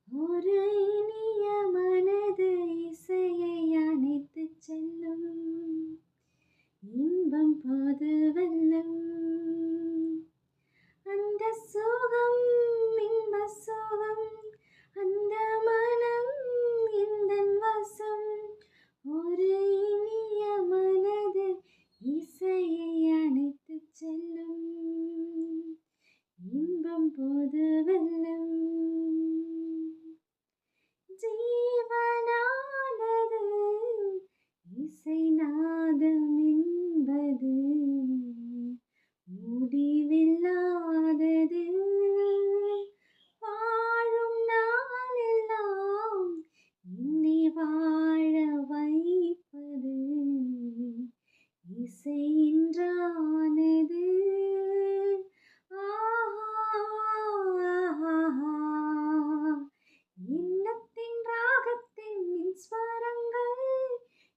ஒரு இனிய மனது இசையை அணைத்துச் செல்லும் இன்பம் போது வெல்லும் அந்த சுகம் இன்ப சுகம் அந்த மனம் இந்தன் வசம் ஒரு இனிய மனது இசையை அணைத்துச் செல்லும் இன்பம் போது வெல்லும் ஜீவனானது இசை நாதம் என்பது முடிவில்லாதது வாழும் நாளெல்லாம் என்னை வாழ வைப்பது இசை என்றானது எண்ணத்தின் ராகத்தின் மின்ஸ்வரங்கள்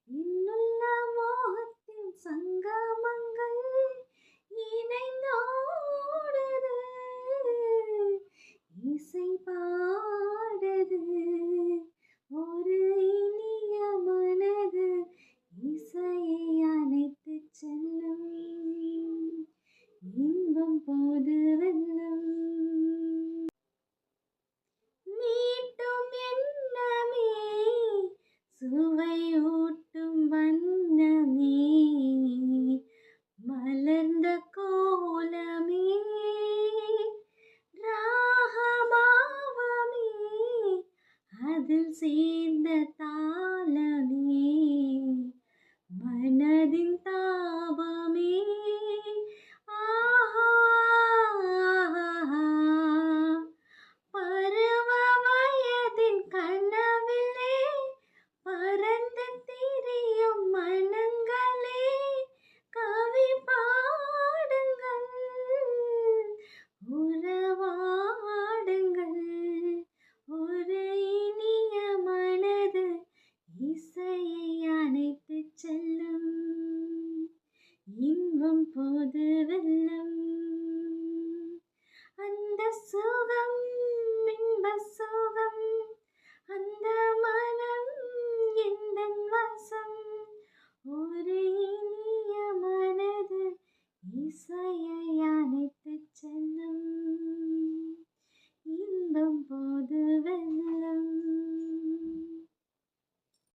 இன்னுள்ள மோகத்தின் சங்கமங்கள் இணைந்தோடுது இசை பாடுது ஒரு இனிய மனது இசையை அணைத்துச் செல்லும் இன்பம் போது வெல்லும் மீட்டும் எண்ணமே சுவையூட்டும் வண்ணமே மலர்ந்த கோலமே ராகபாவமே அதில் சேர்ந்த